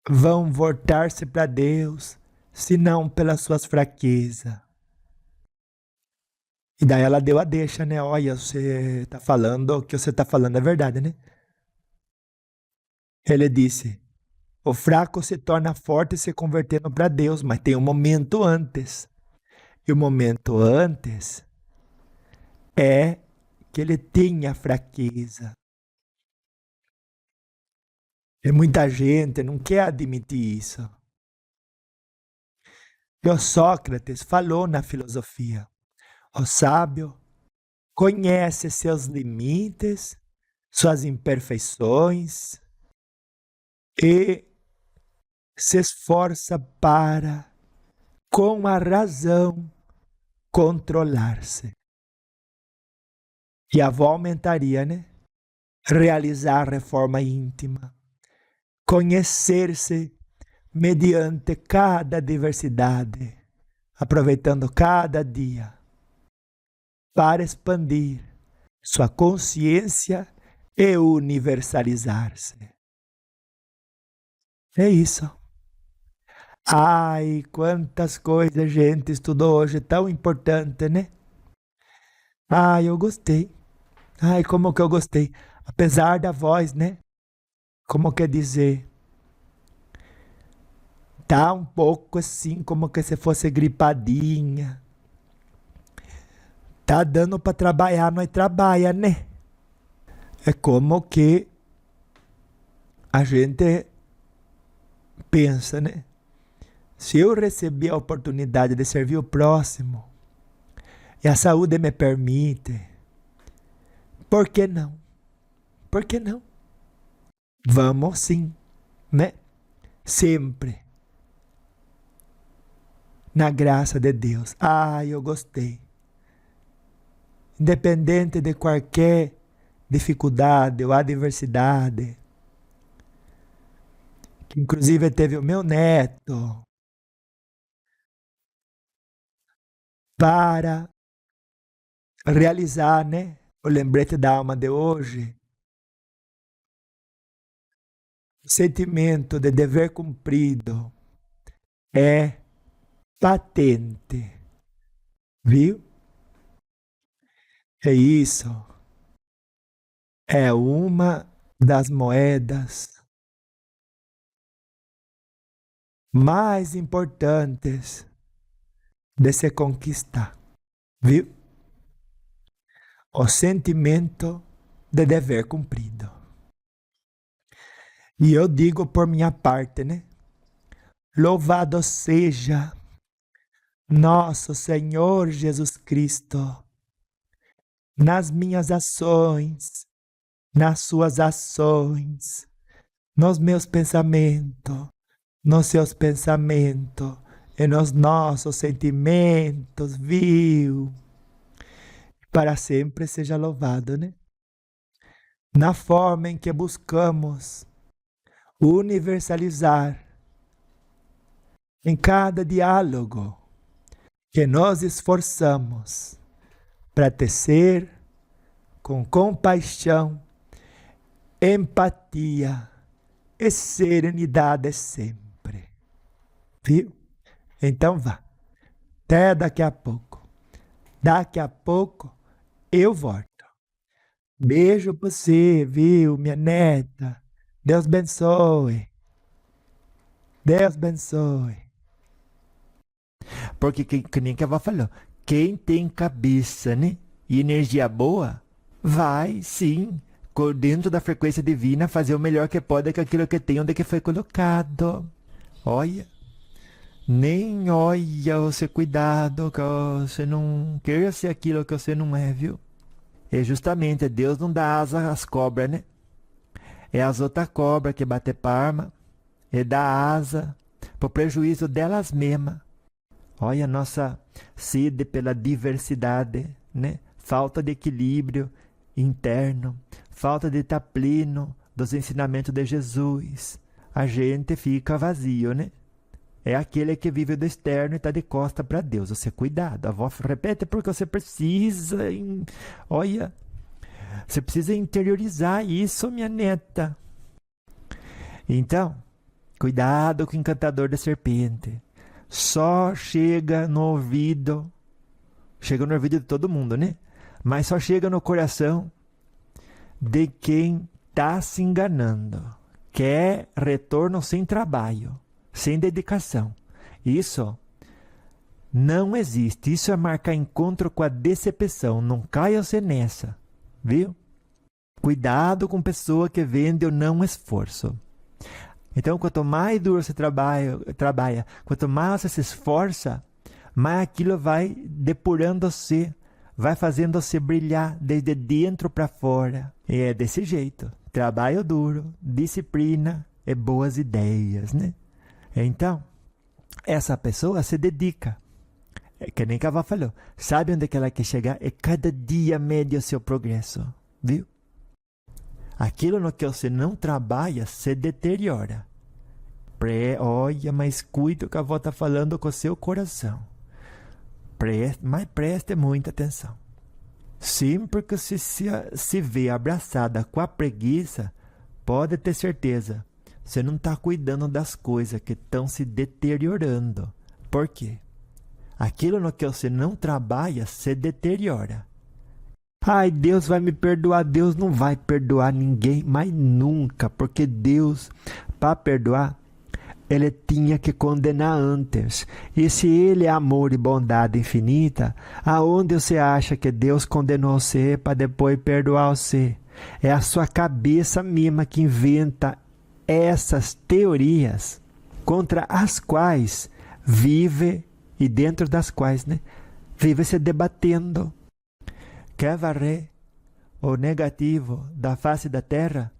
A: vão voltar-se para Deus, se não pelas suas fraquezas? E daí ela deu a deixa, né? Olha, você tá falando, o que você tá falando é verdade, né? Ele disse, o fraco se torna forte se convertendo para Deus, mas tem um momento antes. E o momento antes é que ele tinha fraqueza. E muita gente não quer admitir isso. E o Sócrates falou na filosofia, o sábio conhece seus limites, suas imperfeições e se esforça para, com a razão, controlar-se. E a avó aumentaria, né? Realizar a reforma íntima, conhecer-se mediante cada diversidade, aproveitando cada dia para expandir sua consciência e universalizar-se. É isso. Ai, quantas coisas a gente estudou hoje, tão importante, né? Ai, eu gostei. Ai, como que eu gostei. Apesar da voz, né? Como quer dizer? Tá um pouco assim, como que se fosse gripadinha. Tá dando para trabalhar, nós trabalha, né? É como que a gente pensa, né? Se eu receber a oportunidade de servir o próximo e a saúde me permite, por que não? Por que não? Vamos sim, né? Sempre. Na graça de Deus. Ah, eu gostei. Independente de qualquer dificuldade ou adversidade, que inclusive teve o meu neto, para realizar, né, o lembrete da alma de hoje, o sentimento de dever cumprido é patente, viu? É isso. É uma das moedas mais importantes de se conquistar, viu? O sentimento de dever cumprido. E eu digo por minha parte, né? Louvado seja nosso Senhor Jesus Cristo, nas minhas ações, nas suas ações, nos meus pensamentos, nos seus pensamentos e nos nossos sentimentos, viu? Para sempre seja louvado, né? Na forma em que buscamos universalizar em cada diálogo que nós esforçamos para tecer com compaixão, empatia e serenidade sempre. Viu? Então vá. Até daqui a pouco. Daqui a pouco eu volto. Beijo pra você, viu, minha neta? Deus abençoe. Deus abençoe. Porque que nem que a avó falou, quem tem cabeça, né, e energia boa, vai sim, dentro da frequência divina, fazer o melhor que pode com aquilo que tem onde que foi colocado. Olha, Nem olha você, cuidado, que você não queira ser aquilo que você não é, viu? E justamente Deus não dá asa às cobras, né? É as outras cobras que batem palma e dá asa pro prejuízo delas mesmas. Olha a nossa sede pela diversidade, né? Falta de equilíbrio interno, falta de estar pleno dos ensinamentos de Jesus. A gente fica vazio, né? É aquele que vive do externo e está de costa para Deus. Você, cuidado, a avó repete porque você precisa. Olha, você precisa interiorizar isso, minha neta. Então, cuidado com o encantador da serpente. Só chega no ouvido de todo mundo, né? Mas só chega no coração de quem está se enganando. Quer retorno sem trabalho, sem dedicação. Isso não existe. Isso é marcar encontro com a decepção. Não caia você nessa, viu? Cuidado com pessoa que vende o não esforço. Então, quanto mais duro você trabalha, quanto mais você se esforça, mais aquilo vai depurando você, vai fazendo você brilhar desde dentro para fora. E é desse jeito. Trabalho duro, disciplina e boas ideias, né? Então, essa pessoa se dedica. É que nem Cavá falou. Sabe onde que ela quer chegar? E cada dia mede o seu progresso, viu? Aquilo no que você não trabalha se deteriora. Olha, mas cuida o que a avó está falando com o seu coração. Mas preste muita atenção. Sempre que você se vê abraçada com a preguiça, pode ter certeza, você não está cuidando das coisas que estão se deteriorando. Por quê? Aquilo no que você não trabalha se deteriora. Ai, Deus vai me perdoar. Deus não vai perdoar ninguém, mas nunca, porque Deus, para perdoar, Ele tinha que condenar antes. E se Ele é amor e bondade infinita, aonde você acha que Deus condenou você para depois perdoar você? É a sua cabeça mesma que inventa essas teorias contra as quais vive, e dentro das quais, né, vive se debatendo. Quer varrer o negativo da face da terra?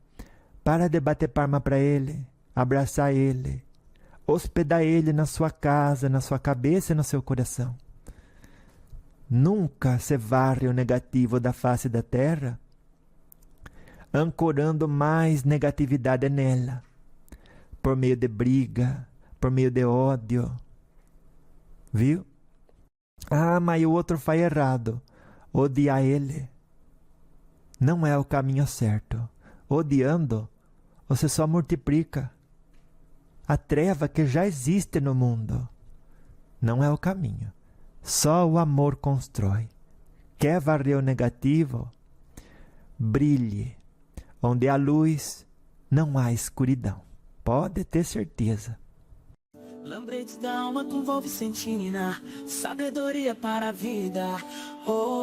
A: Para de bater palma para ele, abraçar ele, hospedar ele na sua casa, na sua cabeça e no seu coração. Nunca se varre o negativo da face da terra, ancorando mais negatividade nela, por meio de briga, por meio de ódio. Viu? Ah, mas o outro faz errado. Odiar ele não é o caminho certo. Odiando, você só multiplica a treva que já existe no mundo. Não é o caminho. Só o amor constrói. Quer varrer o negativo? Brilhe. Onde há luz, não há escuridão. Pode ter certeza.
B: Lembrete da alma com Vó Vicentina, sabedoria para a vida. Oh.